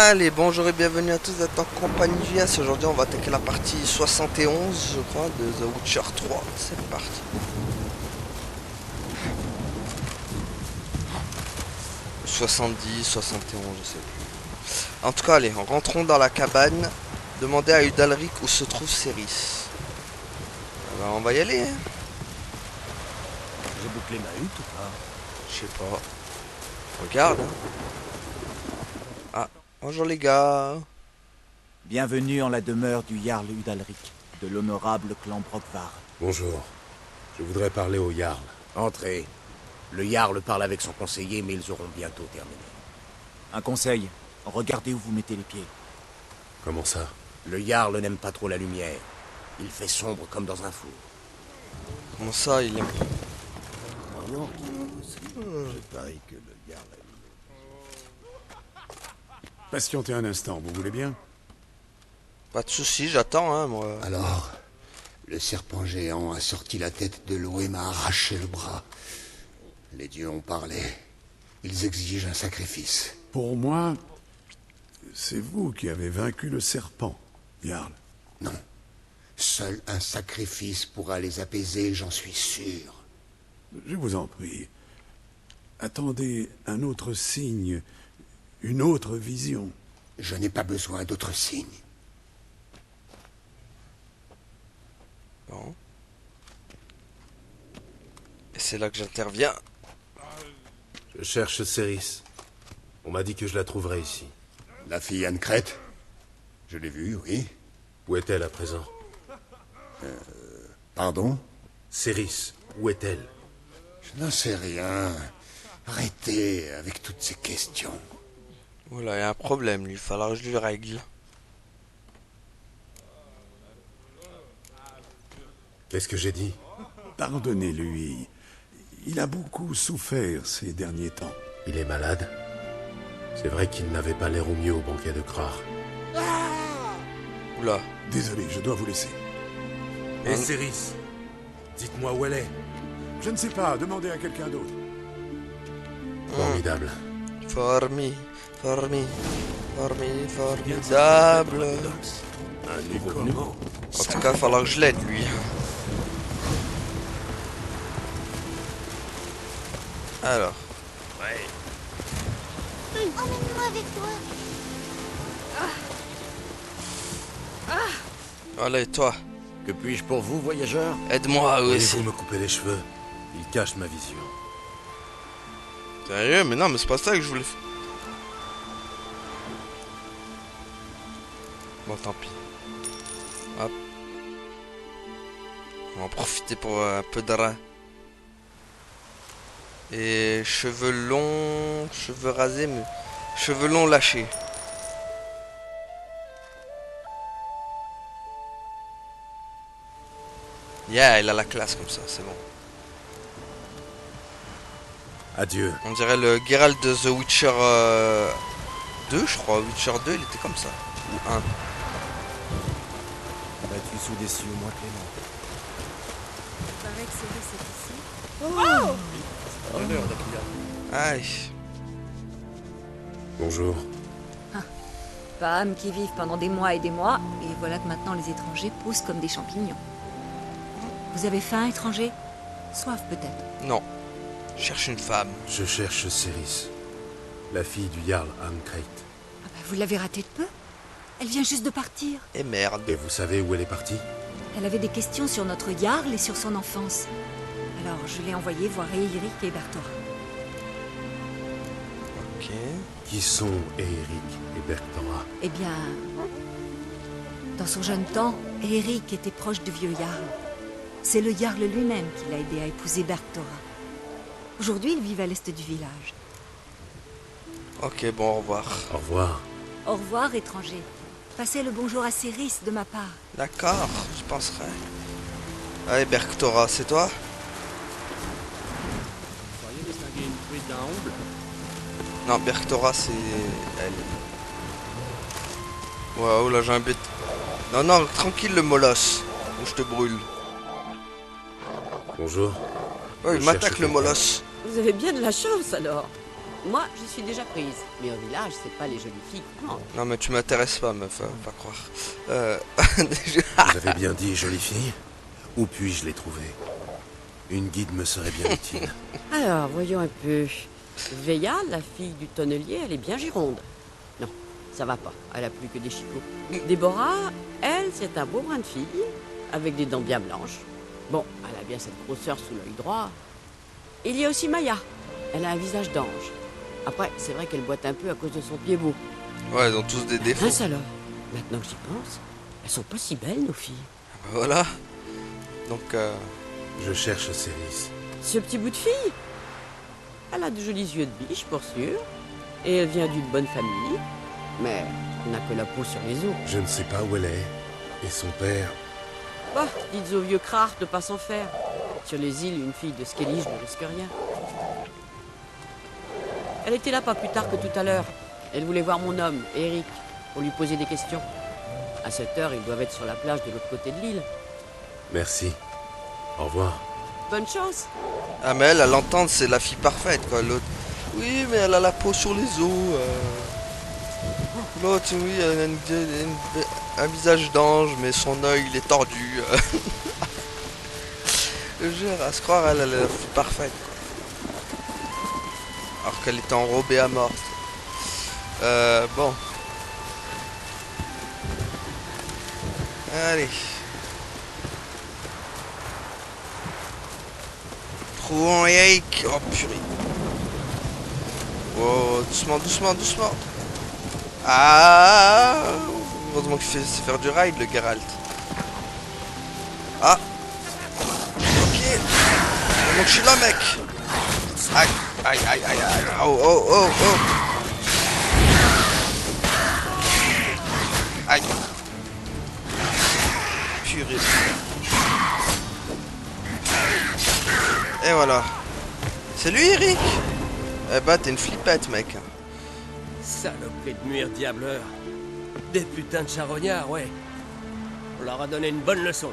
Allez, bonjour et bienvenue à tous d'être en compagnie de JS. Aujourd'hui, on va attaquer la partie 71, je crois, de The Witcher 3. C'est parti. « 70, 71, je sais plus. En tout cas, allez, rentrons dans la cabane. Demandez à Udalric où se trouve Céris. Alors, on va y aller, hein. J'ai bouclé ma hutte ou pas? Je sais pas. Regarde, hein. Ah, bonjour les gars. Bienvenue en la demeure du Jarl Udalric, de l'honorable clan Brokvar. Bonjour. Je voudrais parler au Jarl. Entrez. Le Jarl parle avec son conseiller, mais ils auront bientôt terminé. Un conseil, regardez où vous mettez les pieds. Comment ça? Le Jarl n'aime pas trop la lumière. Il fait sombre comme dans un four. Comment ça, il aime... Je parie que le Jarl aime. Patientez un instant, vous voulez bien? Pas de soucis, j'attends, hein, moi. Alors, le serpent géant a sorti la tête de l'eau et m'a arraché le bras. Les dieux ont parlé. Ils exigent un sacrifice. Pour moi, c'est vous qui avez vaincu le serpent, Jarl. Non. Seul un sacrifice pourra les apaiser, j'en suis sûr. Je vous en prie. Attendez un autre signe, une autre vision. Je n'ai pas besoin d'autres signes. Bon. Et c'est là que j'interviens. Je cherche Céris. On m'a dit que je la trouverais ici. La fille Anne-Crête? Je l'ai vue, oui. Où est-elle à présent? Pardon? Céris, où est-elle? Je n'en sais rien. Arrêtez avec toutes ces questions. Oula, il y a un problème, lui. Il va falloir que je lui règle. Qu'est-ce que j'ai dit? Pardonnez-lui. Il a beaucoup souffert ces derniers temps. Il est malade? C'est vrai qu'il n'avait pas l'air au mieux au banquet de Krar. Oula. Désolé, je dois vous laisser. Et Céris? Dites-moi où elle est. Je ne sais pas, demandez à quelqu'un d'autre. Formidable. Formidable. Un nouveau venu. En tout cas, il va falloir que je l'aide, lui. Alors. Emmène-moi avec toi. Voilà, et toi? Que puis-je pour vous, voyageurs? Aide-moi, oui, aussi. Voulez-vous me couper les cheveux? Il cache ma vision. Sérieux? Mais non, mais c'est pas ça que je voulais faire. Bon, tant pis. Hop. On va en profiter pour un peu de rein. Et cheveux longs, cheveux rasés, mais cheveux longs lâchés. Yeah, il a la classe comme ça, c'est bon. Adieu. On dirait le Geralt de The Witcher 2, je crois. Witcher 2, il était comme ça. Ou 1. Battu sous des cieux moins cléments. Il paraît que c'est ici. Aïe. Bonjour. Femmes qui vivent pendant des mois, et voilà que maintenant les étrangers poussent comme des champignons. Vous avez faim, étranger? Soif peut-être? Non. Je cherche une femme. Je cherche Céris. La fille du Jarl Anne-Crête. Ah bah, vous l'avez ratée de peu. Elle vient juste de partir. Et merde. Et vous savez où elle est partie? Elle avait des questions sur notre Jarl et sur son enfance. Alors je l'ai envoyée voir Eiric et Berthora. Ok. Qui sont Eiric et Berthora? Eh bien, dans son jeune temps, Eiric était proche du vieux Jarl. C'est le Jarl lui-même qui l'a aidé à épouser Berthora. Aujourd'hui, ils vivent à l'est du village. Ok, bon, au revoir. Au revoir. Au revoir, étranger. Passez le bonjour à Céris de ma part. D'accord, je penserai. Allez, Berktora, c'est toi? Vous pourriez distinguer une truite d'un omble? Non, Berktora, c'est elle. Waouh, là j'ai un bête. Non, non, tranquille le molosse. Ou je te brûle. Bonjour. Oh, il Je m'attaque cherche le quelqu'un. molosse. Vous avez bien de la chance alors. Moi, je suis déjà prise. Mais au village, c'est pas les jolies filles qui manquent. Non mais tu m'intéresses pas meuf, pas croire. Vous avez bien dit, jolie fille. Où puis-je les trouver? Une guide me serait bien utile. Alors, voyons un peu. Veilla, la fille du tonnelier, elle est bien gironde. Non, ça va pas. Elle a plus que des chicots. Déborah, elle, c'est un beau brin de fille, avec des dents bien blanches. Bon, elle a bien cette grosseur sous l'œil droit. Il y a aussi Maya. Elle a un visage d'ange. Après, c'est vrai qu'elle boite un peu à cause de son pied beau. Ouais, ils ont tous des défauts. Mince alors, maintenant que j'y pense, elles sont pas si belles, nos filles. Bah voilà. Donc, Je cherche Céris. Ce petit bout de fille, elle a de jolis yeux de biche, pour sûr. Et elle vient d'une bonne famille. Mais elle n'a que la peau sur les os. Je ne sais pas où elle est. Et son père... Bah, dites au vieux Crart de pas s'en faire. Sur les îles, une fille de Skellige ne risque rien. Elle était là pas plus tard que tout à l'heure. Elle voulait voir mon homme, Eric, pour lui poser des questions. À cette heure, ils doivent être sur la plage de l'autre côté de l'île. Merci. Au revoir. Bonne chance. ah mais elle, à l'entendre, c'est la fille parfaite quoi. L'autre, oui mais elle a la peau sur les os. L'autre, oui, elle a un visage d'ange, mais son œil il est tordu. Je jure, à se croire, elle est la fille parfaite. Quoi. Alors qu'elle était enrobée à mort. Bon. Allez. Trouvons Eric. Oh purée. Oh, doucement, doucement, doucement. Ah, heureusement qu'il sait faire du ride, le Geralt. Ah. Ok. Donc je suis là, mec. Aïe, aïe, aïe, aïe, aïe. Oh, oh, oh, oh. Aïe. Purée. Et voilà. C'est lui, Eric. Eh bah, t'es une flippette, mec. Saloperie de mûre diableur. Des putains de charognards, ouais. On leur a donné une bonne leçon.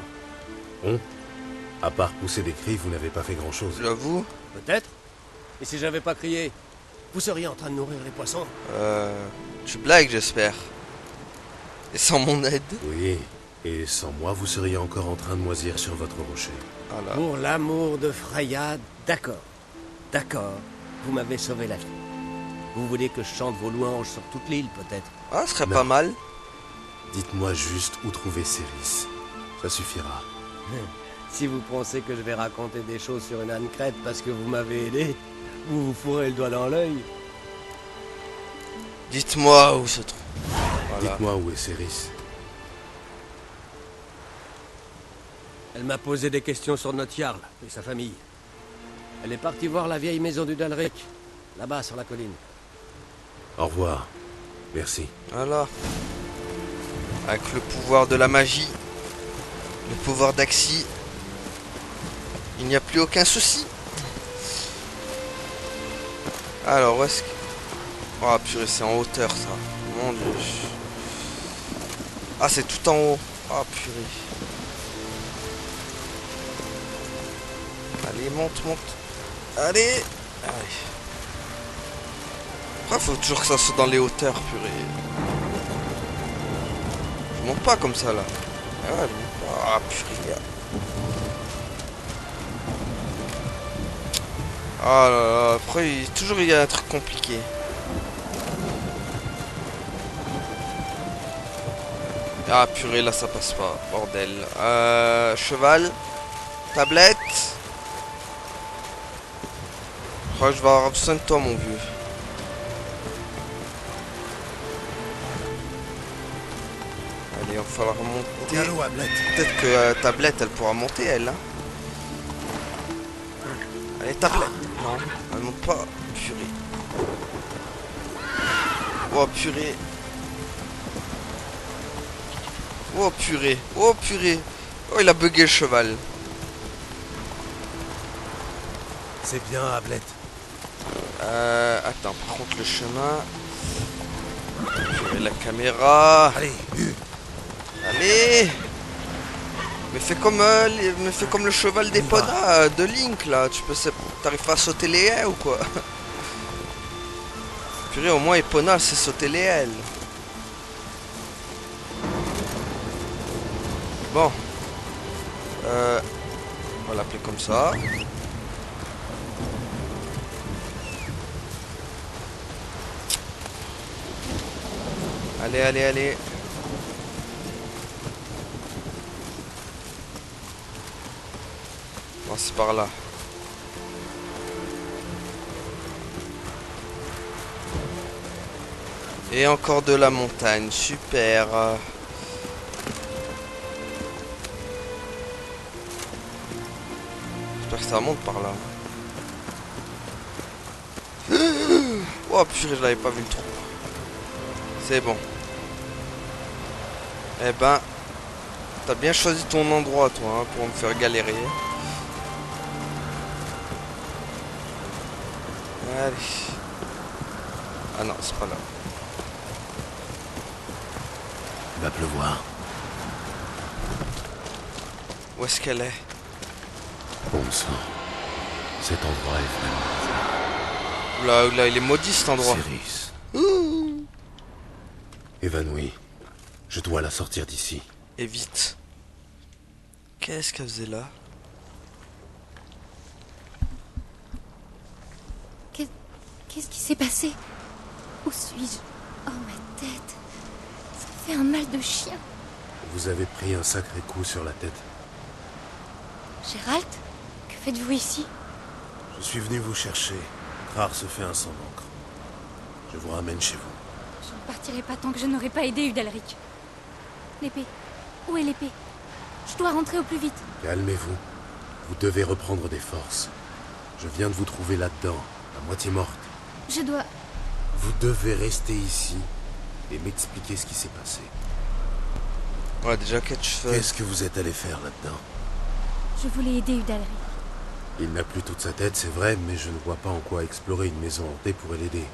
À part pousser des cris, vous n'avez pas fait grand-chose. J'avoue. Peut-être. Et si j'avais pas crié, vous seriez en train de nourrir les poissons. Tu blagues, j'espère. Et sans mon aide. Oui, et sans moi, vous seriez encore en train de moisir sur votre rocher. Voilà. Pour l'amour de Freya, d'accord. D'accord, vous m'avez sauvé la vie. Vous voulez que je chante vos louanges sur toute l'île, peut-être? Ah, ce serait Non. pas mal. Dites-moi juste où trouver Céris. Ça suffira. Si vous pensez que je vais raconter des choses sur une âne crête parce que vous m'avez aidé, vous vous fourrez le doigt dans l'œil. Dites-moi où se trouve. Voilà. Dites-moi où est Céris. Elle m'a posé des questions sur notre Jarl et sa famille. Elle est partie voir la vieille maison du Dalric, là-bas sur la colline. Au revoir. Merci. Voilà. Avec le pouvoir de la magie, le pouvoir d'Axi, il n'y a plus aucun souci. Alors, où est-ce que... Oh purée, c'est en hauteur ça. Mon dieu. Ah, c'est tout en haut. Oh purée. Allez, monte, monte. Allez. Allez. Pourquoi faut toujours que ça soit dans les hauteurs, purée? Je monte pas comme ça là. Ah, je monte pas. Ah purée. Ah là là, après toujours il y a un truc compliqué. Ah purée, là ça passe pas, bordel. Cheval, tablette. Je crois que je vais avoir besoin de toi, mon vieux. Allez, il va falloir monter. Peut-être que tablette elle pourra monter elle. Hein. Allez, tablette. Non, elle monte pas. Purée. Oh purée. Oh purée. Oh purée. Oh, il a bugué le cheval. C'est bien, Ablette. Attends, par contre le chemin. Purée, la caméra. Allez, Allez. Mais fais comme le cheval d'Epona de Link là. Tu peux, t'arrives pas à sauter les haies ou quoi? Purée, au moins Epona, elle sait sauter les ailes. Bon. On va l'appeler comme ça. Allez, allez, allez. Bon, c'est par là. Et encore de la montagne, super. J'espère que ça monte par là. Oh purée, je l'avais pas vu le trou. C'est bon. Eh ben, t'as bien choisi ton endroit, toi, hein, pour me faire galérer. Allez. Ah non, c'est pas là. Il va pleuvoir. Où est-ce qu'elle est? Bon sang. Cet endroit est vraiment... Oula, il est maudit cet endroit. Céris. Évanouie. Je dois la sortir d'ici. Et vite. Qu'est-ce qu'elle faisait là? Qu'est-ce qui s'est passé? Où suis-je? Oh, ma tête. Ça fait un mal de chien. Vous avez pris un sacré coup sur la tête. Gérald, que faites-vous ici? Je suis venu vous chercher. Krar se fait un sang d'encre. Je vous ramène chez vous. Je ne partirai pas tant que je n'aurai pas aidé Udalric. L'épée. Où est l'épée? Je dois rentrer au plus vite. Calmez-vous. Vous devez reprendre des forces. Je viens de vous trouver là-dedans, à moitié morte. Je dois... Vous devez rester ici et m'expliquer ce qui s'est passé. Ouais, déjà, qu'est-ce Qu'est-ce que vous êtes allé faire là-dedans? Je voulais aider Udalric. Il n'a plus toute sa tête, c'est vrai, mais je ne vois pas en quoi explorer une maison hantée pourrait l'aider.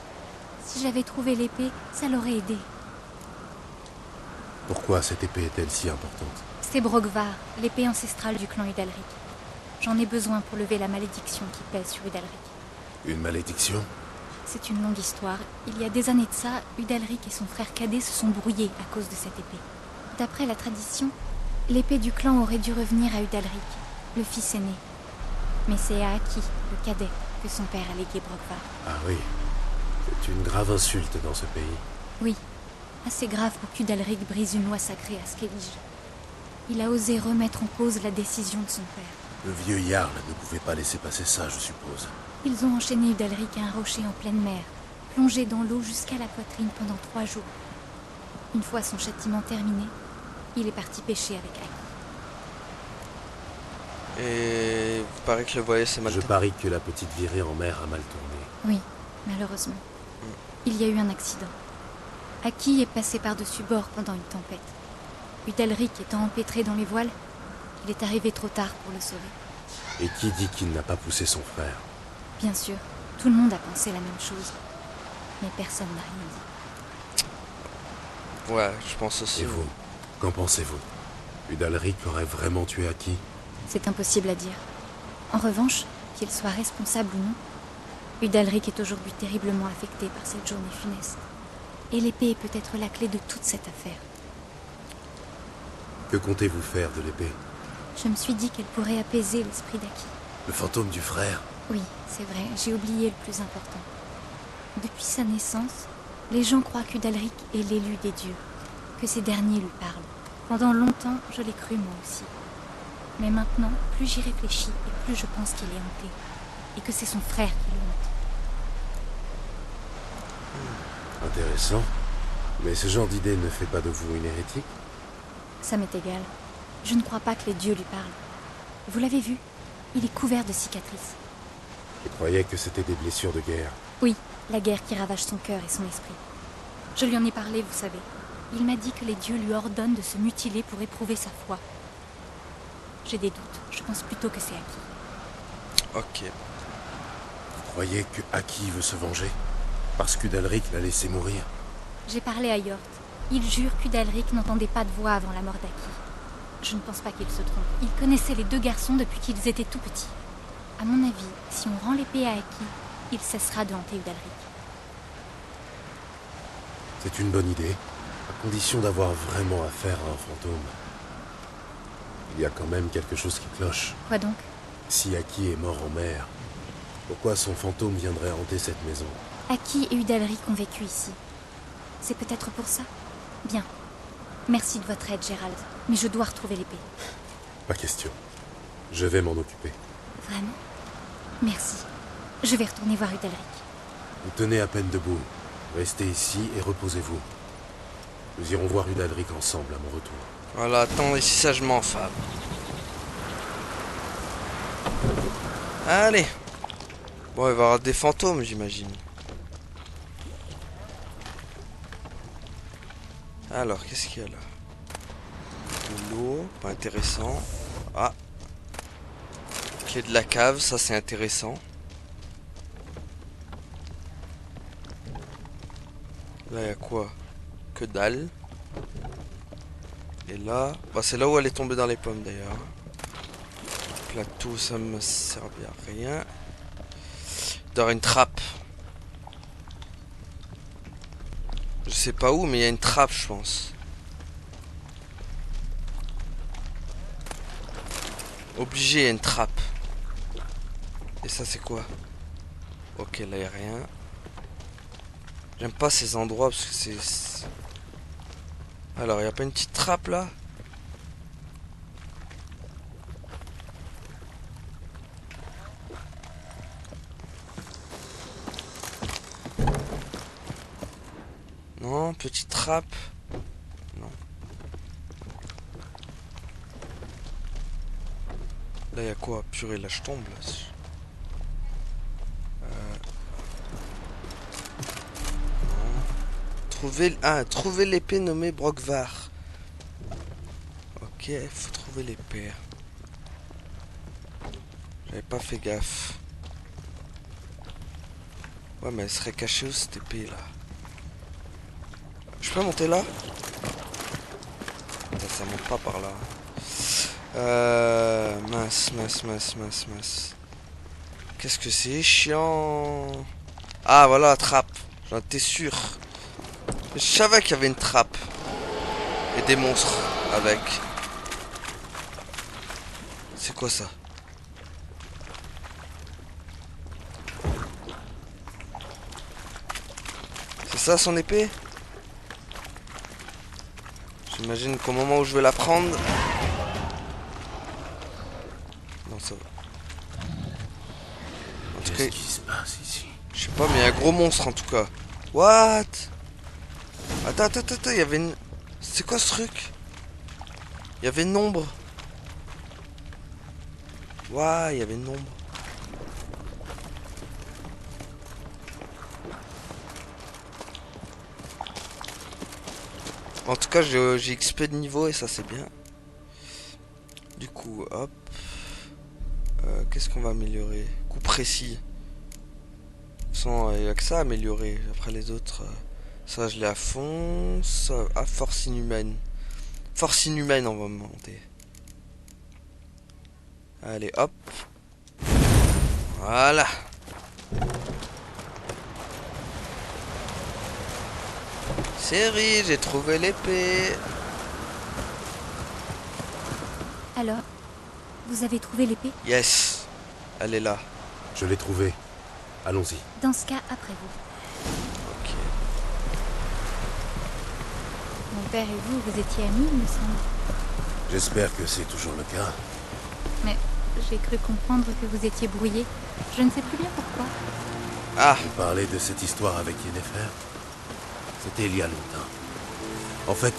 Si j'avais trouvé l'épée, ça l'aurait aidé. Pourquoi cette épée est-elle si importante? C'est Brogvar, l'épée ancestrale du clan Udalric. J'en ai besoin pour lever la malédiction qui pèse sur Udalric. Une malédiction? C'est une longue histoire. Il y a des années de ça, Udalric et son frère cadet se sont brouillés à cause de cette épée. D'après la tradition, l'épée du clan aurait dû revenir à Udalric, le fils aîné. Mais c'est à Aki, le cadet, que son père a légué Brogvar. Ah oui, c'est une grave insulte dans ce pays. Oui, assez grave pour qu'Udalric brise une loi sacrée à Skellige. Il a osé remettre en cause la décision de son père. Le vieux Jarl ne pouvait pas laisser passer ça, je suppose. Ils ont enchaîné Udalric à un rocher en pleine mer, plongé dans l'eau jusqu'à la poitrine pendant 3 jours. Une fois son châtiment terminé, il est parti pêcher avec Aki. Et il paraît que le voyage c'est mal Je tourné. parie que la petite virée en mer a mal tourné. Oui, malheureusement. Il y a eu un accident. Aki est passé par-dessus bord pendant une tempête. Udalric étant empêtré dans les voiles, il est arrivé trop tard pour le sauver. Et qui dit qu'il n'a pas poussé son frère? Bien sûr, tout le monde a pensé la même chose. Mais personne n'a rien dit. Ouais, je pense aussi. Et vous? Qu'en pensez-vous? Udalric aurait vraiment tué Aki? C'est impossible à dire. En revanche, qu'il soit responsable ou non, Udalric est aujourd'hui terriblement affecté par cette journée funeste. Et l'épée est peut-être la clé de toute cette affaire. Que comptez-vous faire de l'épée? Je me suis dit qu'elle pourrait apaiser l'esprit d'Aki. Le fantôme du frère? Oui, c'est vrai, j'ai oublié le plus important. Depuis sa naissance, les gens croient qu'Udalric est l'élu des dieux, que ces derniers lui parlent. Pendant longtemps, je l'ai cru moi aussi. Mais maintenant, plus j'y réfléchis et plus je pense qu'il est hanté. Et que c'est son frère qui le hante. Intéressant. Mais ce genre d'idée ne fait pas de vous une hérétique? Ça m'est égal. Je ne crois pas que les dieux lui parlent. Vous l'avez vu? Il est couvert de cicatrices. Je croyais que c'était des blessures de guerre. Oui, la guerre qui ravage son cœur et son esprit. Je lui en ai parlé, vous savez. Il m'a dit que les dieux lui ordonnent de se mutiler pour éprouver sa foi. J'ai des doutes. Je pense plutôt que c'est Aki. Ok. Vous croyez que Aki veut se venger? Parce qu'Udalric l'a laissé mourir? J'ai parlé à Yort. Il jure qu'Udalric n'entendait pas de voix avant la mort d'Aki. Je ne pense pas qu'il se trompe. Il connaissait les 2 garçons depuis qu'ils étaient tout petits. À mon avis, si on rend l'épée à Aki, il cessera de hanter Udalric. C'est une bonne idée, à condition d'avoir vraiment affaire à un fantôme. Il y a quand même quelque chose qui cloche. Quoi donc? Si Aki est mort en mer, pourquoi son fantôme viendrait hanter cette maison? Aki et Udalric ont vécu ici. C'est peut-être pour ça. Bien. Merci de votre aide, Gérald. Mais je dois retrouver l'épée. Pas question. Je vais m'en occuper. Vraiment? Merci. Je vais retourner voir Udalric. Vous tenez à peine debout. Restez ici et reposez-vous. Nous irons voir Udalric ensemble à mon retour. Voilà, attends ici sagement, Fab. Allez. Bon, il va y avoir des fantômes, j'imagine. Alors, qu'est-ce qu'il y a là? De l'eau, pas intéressant. Ah. Clé de la cave, ça c'est intéressant. Là, il y a quoi? Que dalle. Et là, bah, c'est là où elle est tombée dans les pommes d'ailleurs. Plateau, ça me sert à rien. Dans une trappe. Je sais pas où, mais il y a une trappe, je pense. Obligé, il y a une trappe. Et ça, c'est quoi? Ok, là, il n'y a rien. J'aime pas ces endroits parce que c'est... Alors, il n'y a pas une petite trappe là? Non, petite trappe. Non. Là, il y a quoi? Purée, là, je tombe là. Trouver l'épée nommée Brokvar. Ok, faut trouver l'épée. J'avais pas fait gaffe. Ouais, mais elle serait cachée où cette épée là? Je peux monter là? Ça monte pas par là. Mince. Qu'est-ce que c'est chiant? Ah, voilà la trappe. J'en étais sûr. Je savais qu'il y avait une trappe. Et des monstres avec. C'est quoi ça? C'est ça son épée? J'imagine qu'au moment où je vais la prendre... Non, ça va. En tout cas, qu'est-ce qui se passe ici? je sais pas, mais il y a un gros monstre en tout cas. What? Attends, il y avait une... C'est quoi ce truc? Il y avait une ombre. Ouais, il y avait une ombre. En tout cas, j'ai XP de niveau et ça c'est bien. Du coup, hop. Qu'est-ce qu'on va améliorer? Coup précis. De toute façon, il n'y a que ça à améliorer. Après les autres, ça je l'ai à fond. Ça, à force inhumaine. Force inhumaine, on va monter. Allez, hop. Voilà. Série, j'ai trouvé l'épée. Alors, vous avez trouvé l'épée? Yes. Elle est là. Je l'ai trouvée. Allons-y. Dans ce cas, après vous. Ok. Mon père et vous, vous étiez amis, il me semble. J'espère que c'est toujours le cas. Mais j'ai cru comprendre que vous étiez brouillés. Je ne sais plus bien pourquoi. Ah. Vous parlez de cette histoire avec Yennefer? C'était il y a longtemps. En fait,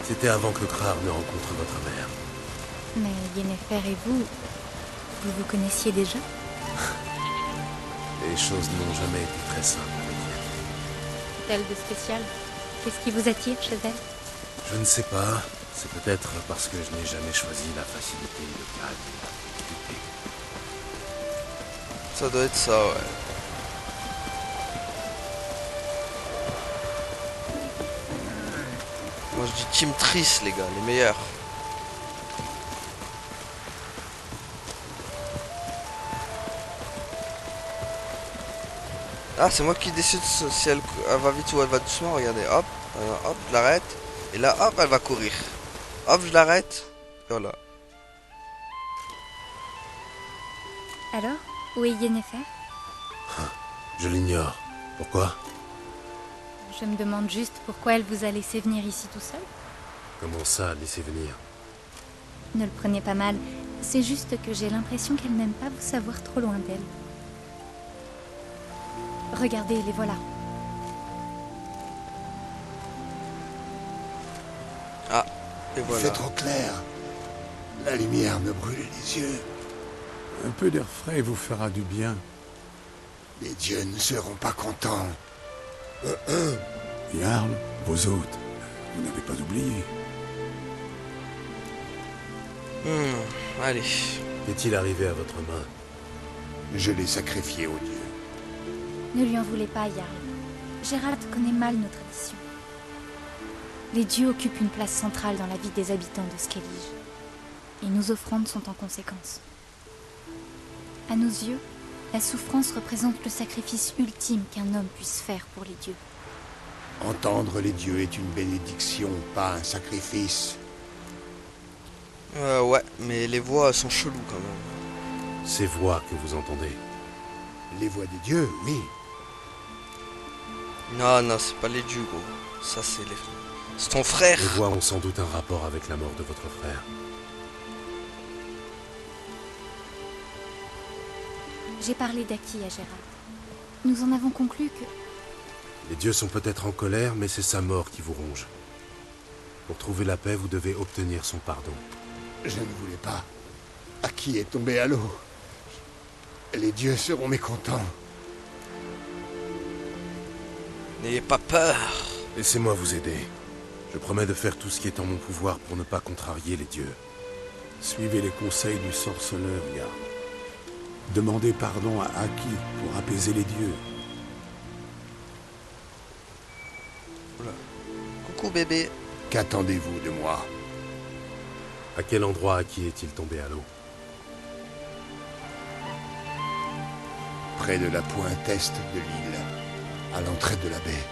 c'était avant que Krar ne rencontre votre mère. Mais Yennefer et vous vous connaissiez déjà? Les choses n'ont jamais été très simples avec elle. Quelle de spécial? Qu'est-ce qui vous attire chez elle? Je ne sais pas. C'est peut-être parce que je n'ai jamais choisi la facilité, le calme, la tranquillité. Ça doit être ça, ouais. Moi je dis Team Triss, les gars, les meilleurs. Ah, c'est moi qui décide si elle va vite ou elle va doucement. Regardez, hop, hop, je l'arrête. Et là, hop, elle va courir. Hop, je l'arrête. Voilà. Alors, où est Yennefer? Je l'ignore. Pourquoi? Je me demande juste pourquoi elle vous a laissé venir ici tout seul. Comment ça, laisser venir? Ne le prenez pas mal, c'est juste que j'ai l'impression qu'elle n'aime pas vous savoir trop loin d'elle. Regardez, les voilà. Ah, et Il voilà. fait trop clair. La lumière me brûle les yeux. Un peu d'air frais vous fera du bien. Les dieux ne seront pas contents. Jarl, vos hôtes, vous n'avez pas oublié. Allez. Qu'est-il arrivé à votre main? Je l'ai sacrifié aux dieux. Ne lui en voulez pas, Jarl. Gérald connaît mal nos traditions. Les dieux occupent une place centrale dans la vie des habitants de Skellige. Et nos offrandes sont en conséquence. À nos yeux, la souffrance représente le sacrifice ultime qu'un homme puisse faire pour les dieux. Entendre les dieux est une bénédiction, pas un sacrifice. Ouais, mais les voix sont cheloues quand même. Ces voix que vous entendez. Les voix des dieux, oui. Non, non, c'est pas les dieux, gros. Ça, c'est les... C'est ton frère. Les voix ont sans doute un rapport avec la mort de votre frère. J'ai parlé d'Aki à Gérald. Nous en avons conclu que... Les dieux sont peut-être en colère, mais c'est sa mort qui vous ronge. Pour trouver la paix, vous devez obtenir son pardon. Je ne voulais pas. Aki est tombé à l'eau. Les dieux seront mécontents. N'ayez pas peur. Laissez-moi vous aider. Je promets de faire tout ce qui est en mon pouvoir pour ne pas contrarier les dieux. Suivez les conseils du sorceleur, Jarl. Demandez pardon à Aki pour apaiser les dieux. Oula. Coucou bébé. Qu'attendez-vous de moi? À quel endroit Aki est-il tombé à l'eau? Près de la pointe est de l'île, à l'entrée de la baie.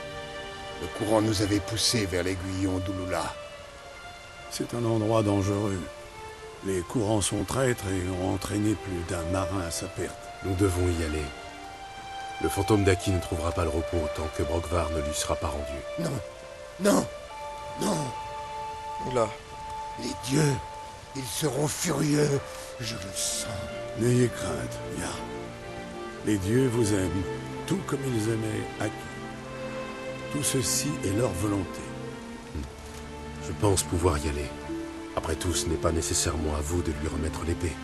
Le courant nous avait poussés vers l'aiguillon d'Ulula. C'est un endroit dangereux. Les courants sont traîtres et ont entraîné plus d'un marin à sa perte. Nous devons y aller. Le fantôme d'Aki ne trouvera pas le repos tant que Brokvar ne lui sera pas rendu. Non, non, non. Oula. Les dieux, ils seront furieux. Je le sens. N'ayez crainte, Jarl. Les dieux vous aiment, tout comme ils aimaient Aki. Tout ceci est leur volonté. Je pense pouvoir y aller. Après tout, ce n'est pas nécessairement à vous de lui remettre l'épée.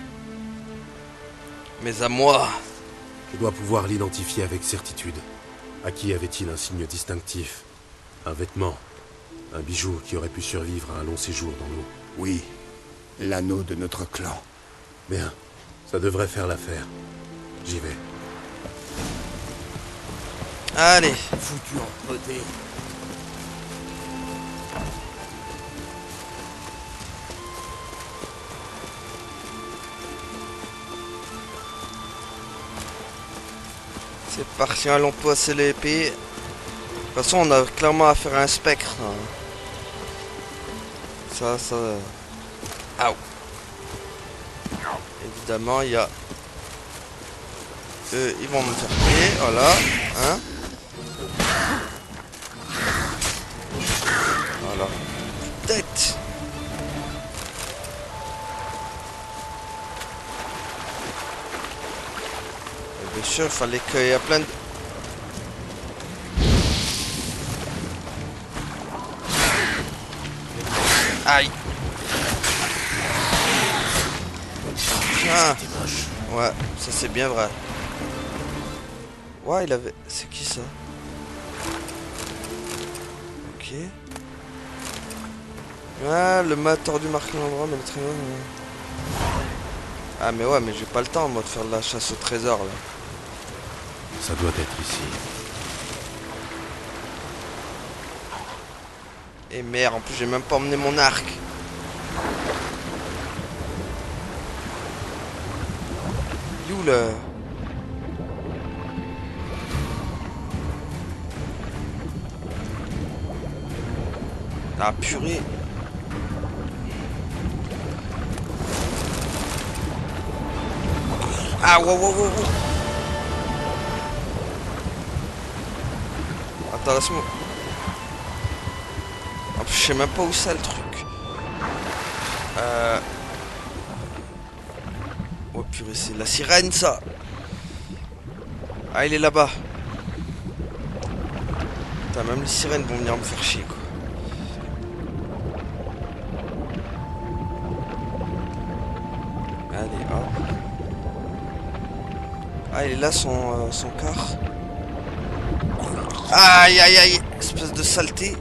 Mais à moi. Je dois pouvoir l'identifier avec certitude. Aki avait-il un signe distinctif? Un vêtement? Un bijou qui aurait pu survivre à un long séjour dans l'eau? Oui, l'anneau de notre clan. Bien, ça devrait faire l'affaire. J'y vais. Allez. Foutu en poté. C'est parti, allons passer l'épée. De toute façon, on a clairement affaire à un spectre. Hein. Ça... Aouh. Évidemment, il y a... ils vont me faire payer, voilà. Hein. Voilà. Tête. Et bien sûr, il fallait qu'il y ait plein de... Aïe. Ah. Ouais, ça c'est bien vrai. Ouais, il avait... C'est qui ça? Ok. Ah, le mât tordu marque l'endroit, mais le traîneau... Ah mais ouais, mais j'ai pas le temps moi de faire de la chasse au trésor là. Ça doit être ici. Et merde, en plus j'ai même pas emmené mon arc. Il est où le... Ah purée. Ah wow wow wow wow. Attends, laisse-moi. Ah, je sais même pas où c'est le truc. Oh purée, c'est la sirène ça. Ah, il est là-bas. Putain, même les sirènes vont venir me faire chier quoi. Allez, hop. Ah, il est là son car. Aïe aïe aïe, espèce de saleté.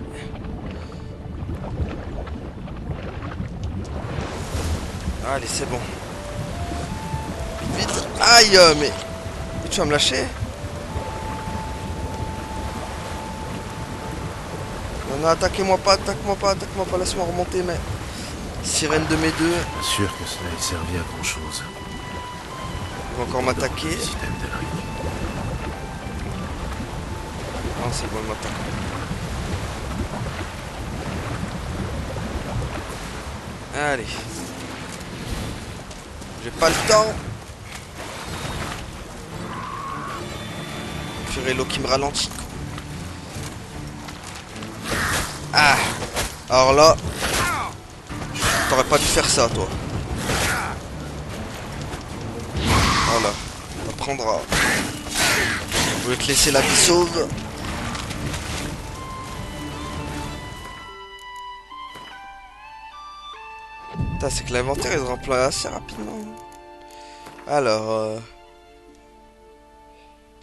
Allez, c'est bon. Vite, vite. Aïe, mais tu vas me lâcher? Non, non, attaquez-moi pas, laisse-moi remonter, mais... Sirène de mes deux. Pas sûr que cela ait servi à grand chose. Ils vont encore m'attaquer. Non, c'est bon, ils m'attaquent. Allez. J'ai pas le temps. Purée, l'eau qui me ralentit. Ah. Alors là, t'aurais pas dû faire ça, toi. Voilà. T'apprendras. Je voulais te laisser la vie sauve. Putain, c'est que l'inventaire il se remplit assez rapidement. Alors,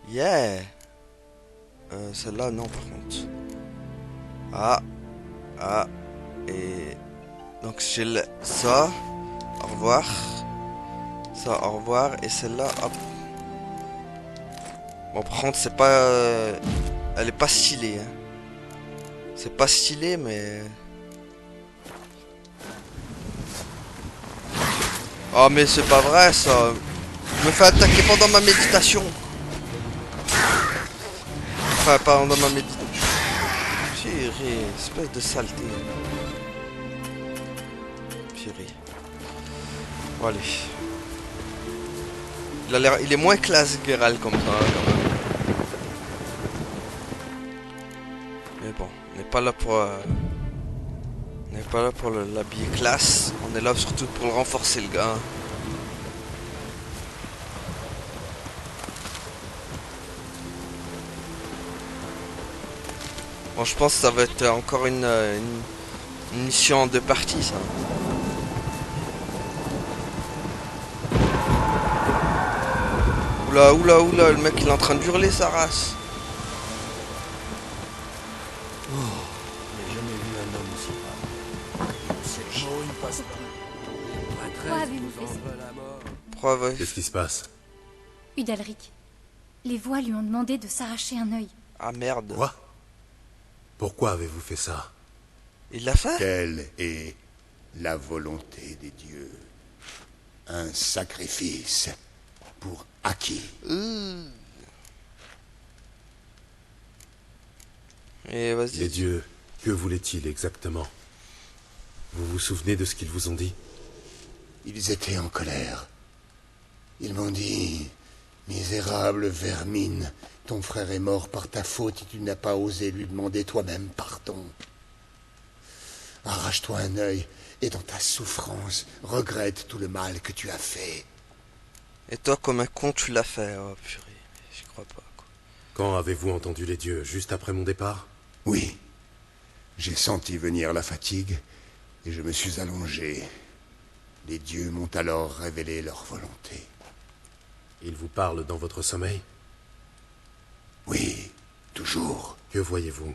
yeah. Celle-là, non, par contre. Ah. Ah. Et... Donc, j'ai ça. Au revoir. Ça, au revoir. Et celle-là, hop. Bon, par contre, c'est pas... elle est pas stylée, hein. C'est pas stylé, mais... Oh mais c'est pas vrai ça. Je me fais attaquer pendant ma méditation. Enfin pas pendant ma méditation. Purée, espèce de saleté. Purée. Bon allez. Il est moins classe Geralt comme ça quand même. Mais bon, on n'est pas là pour... On n'est pas là pour l'habiller classe, on est là surtout pour le renforcer le gars. Bon, je pense que ça va être encore une mission en deux parties ça. Oula, oula, oula, le mec il est en train de hurler sa race. Pourquoi avez-vous fait ça? Preuve. Qu'est-ce qui se passe? Udalric. Les voix lui ont demandé de s'arracher un œil. Ah merde. Quoi? Pourquoi avez-vous fait ça? Il l'a fait? Telle est la volonté des dieux. Un sacrifice pour Aki. Et vas-y. Les dieux, que voulaient-ils exactement? Vous vous souvenez de ce qu'ils vous ont dit? Ils étaient en colère. Ils m'ont dit... Misérable vermine, ton frère est mort par ta faute et tu n'as pas osé lui demander toi-même pardon. Arrache-toi un œil et dans ta souffrance, regrette tout le mal que tu as fait. Et toi comme un con tu l'as fait, oh purée, j'y crois pas quoi. Quand avez-vous entendu les dieux? Juste après mon départ? Oui, j'ai senti venir la fatigue et je me suis allongé. Les dieux m'ont alors révélé leur volonté. Ils vous parlent dans votre sommeil? Oui, toujours. Que voyez-vous?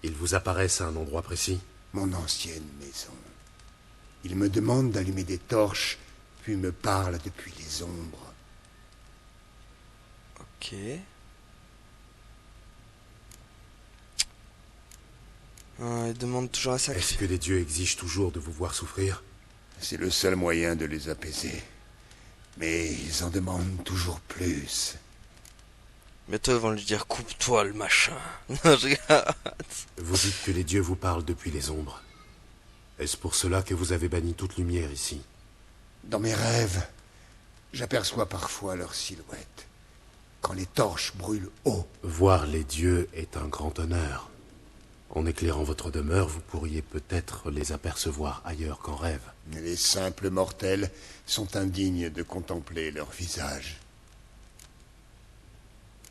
Ils vous apparaissent à un endroit précis? Mon ancienne maison. Ils me demandent d'allumer des torches, puis me parlent depuis les ombres. Ok. Ils demandent toujours un sacrifice. Est-ce que les dieux exigent toujours de vous voir souffrir? C'est le seul moyen de les apaiser. Mais ils en demandent toujours plus. Bientôt ils vont lui dire coupe-toi le machin. Non, je regarde. Vous dites que les dieux vous parlent depuis les ombres. Est-ce pour cela que vous avez banni toute lumière ici? Dans mes rêves, j'aperçois parfois leur silhouette. Quand les torches brûlent haut. Voir les dieux est un grand honneur. En éclairant votre demeure, vous pourriez peut-être les apercevoir ailleurs qu'en rêve. Les simples mortels sont indignes de contempler leur visage.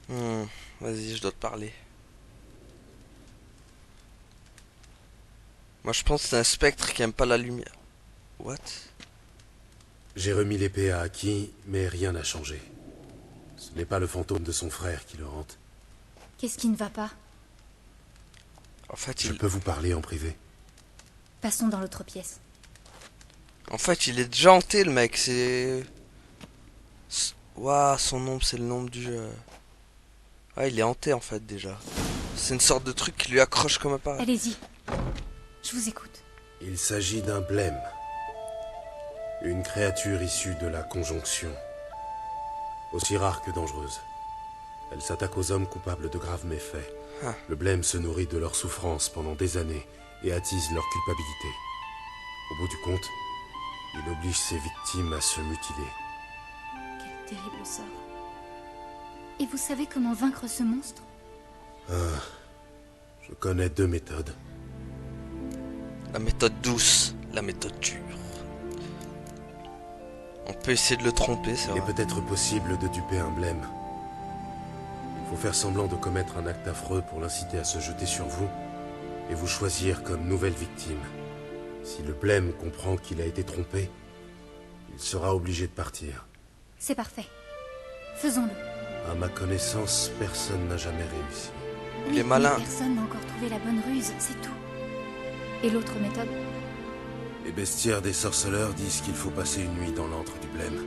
Vas-y, je dois te parler. Moi, je pense que c'est un spectre qui aime pas la lumière. What? J'ai remis l'épée à Aki, mais rien n'a changé. Ce n'est pas le fantôme de son frère qui le hante. Qu'est-ce qui ne va pas? En fait, Je peux vous parler en privé. Passons dans l'autre pièce. En fait, il est déjà hanté, le mec. C'est... Waouh, son nombre, c'est le nombre du... Ouais, il est hanté, en fait, déjà. C'est une sorte de truc qui lui accroche comme appareil. Allez-y. Je vous écoute. Il s'agit d'un blême. Une créature issue de la conjonction. Aussi rare que dangereuse. Elle s'attaque aux hommes coupables de graves méfaits. Ah. Le blême se nourrit de leur souffrance pendant des années et attise leur culpabilité. Au bout du compte, il oblige ses victimes à se mutiler. Quel terrible sort. Et vous savez comment vaincre ce monstre? Je connais 2 méthodes. La méthode douce, la méthode dure. On peut essayer de le tromper, c'est Il vrai. est peut-être possible de duper un blême. Il faut faire semblant de commettre un acte affreux pour l'inciter à se jeter sur vous et vous choisir comme nouvelle victime. Si le blême comprend qu'il a été trompé, il sera obligé de partir. C'est parfait. Faisons-le. À ma connaissance, personne n'a jamais réussi. Il est malin. Mais personne n'a encore trouvé la bonne ruse, c'est tout. Et l'autre méthode? Les bestiaires des sorceleurs disent qu'il faut passer une nuit dans l'antre du blême,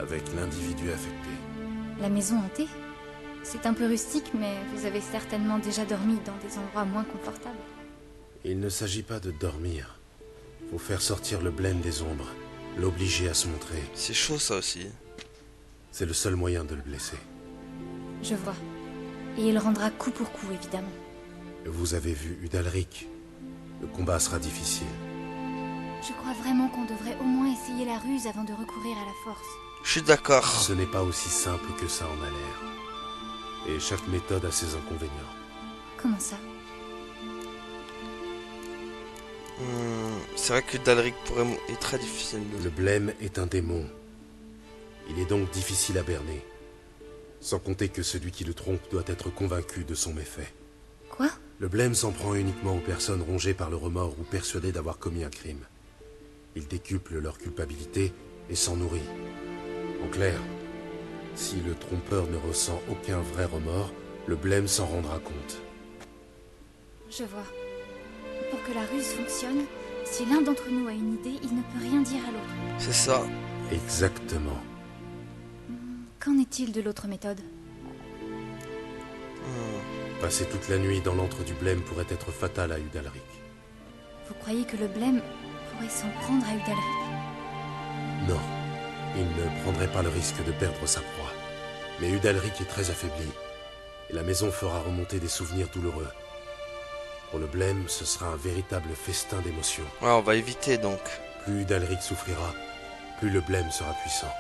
avec l'individu affecté. La maison hantée? C'est un peu rustique, mais vous avez certainement déjà dormi dans des endroits moins confortables. Il ne s'agit pas de dormir. Faut faire sortir le blême des ombres, l'obliger à se montrer. C'est chaud, ça aussi. C'est le seul moyen de le blesser. Je vois. Et il rendra coup pour coup, évidemment. Vous avez vu Udalric. Le combat sera difficile. Je crois vraiment qu'on devrait au moins essayer la ruse avant de recourir à la force. Je suis d'accord. Ce n'est pas aussi simple que ça en a l'air. Et chaque méthode a ses inconvénients. Comment ça? C'est vrai que Dalric est très difficile. Le blême est un démon. Il est donc difficile à berner. Sans compter que celui qui le trompe doit être convaincu de son méfait. Quoi? Le blême s'en prend uniquement aux personnes rongées par le remords ou persuadées d'avoir commis un crime. Il décuple leur culpabilité et s'en nourrit. En clair, si le trompeur ne ressent aucun vrai remords, le blême s'en rendra compte. Je vois. Pour que la ruse fonctionne, si l'un d'entre nous a une idée, il ne peut rien dire à l'autre. C'est ça. Exactement. Qu'en est-il de l'autre méthode? Passer toute la nuit dans l'antre du blême pourrait être fatal à Udalric. Vous croyez que le blême pourrait s'en prendre à Udalric? Non, il ne prendrait pas le risque de perdre sa proie. Mais Udalric est très affaibli, et la maison fera remonter des souvenirs douloureux. Pour le blême, ce sera un véritable festin d'émotions. Ouais, on va éviter donc. Plus Udalric souffrira, plus le blême sera puissant.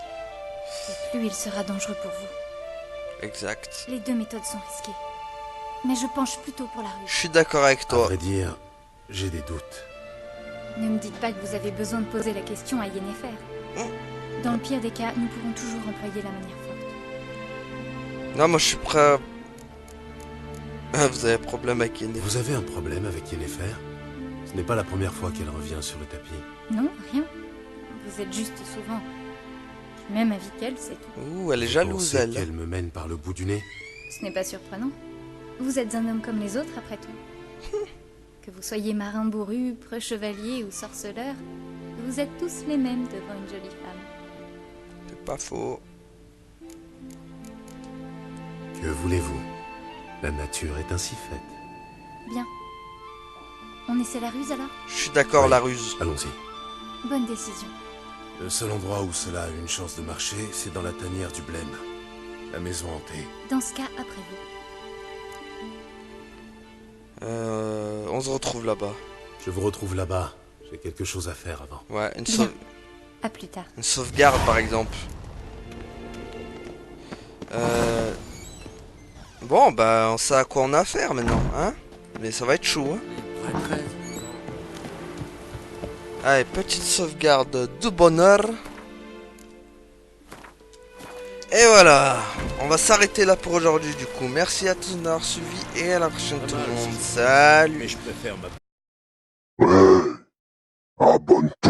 Et plus il sera dangereux pour vous. Exact. Les 2 méthodes sont risquées. Mais je penche plutôt pour la ruse. Je suis d'accord avec À toi. vrai dire, j'ai des doutes. Ne me dites pas que vous avez besoin de poser la question à Yennefer. Dans le pire des cas, nous pourrons toujours employer la manière forte. Non, moi je suis prêt à... Ah, vous avez un problème avec Yennefer? Vous avez un problème avec Yennefer? Ce n'est pas la première fois qu'elle revient sur le tapis. Non, rien. Vous êtes juste souvent du même avis qu'elle, c'est tout. Ouh, elle est Vous jalouse, pensez elle. qu'elle me mène par le bout du nez? Ce n'est pas surprenant. Vous êtes un homme comme les autres, après tout. Que vous soyez marin bourru, preux chevalier ou sorceleur, vous êtes tous les mêmes devant une jolie femme. C'est pas faux. Que voulez-vous? La nature est ainsi faite. Bien. On essaie la ruse alors? Je suis d'accord, Oui. la ruse. Allons-y. Bonne décision. Le seul endroit où cela a une chance de marcher, c'est dans la tanière du blême. La maison hantée. Dans ce cas, après vous. On se retrouve là-bas. Je vous retrouve là-bas. J'ai quelque chose à faire avant. Ouais, Bien. À plus tard. une sauvegarde par exemple. Bon, bah, on sait à quoi on a affaire maintenant, hein. Mais ça va être chaud, hein. Allez, petite sauvegarde de bonheur. Et voilà, on va s'arrêter là pour aujourd'hui du coup. Merci à tous d'avoir suivi et à la prochaine tout le monde. Salut. Mais je préfère ma... Ouais. Abonne-toi.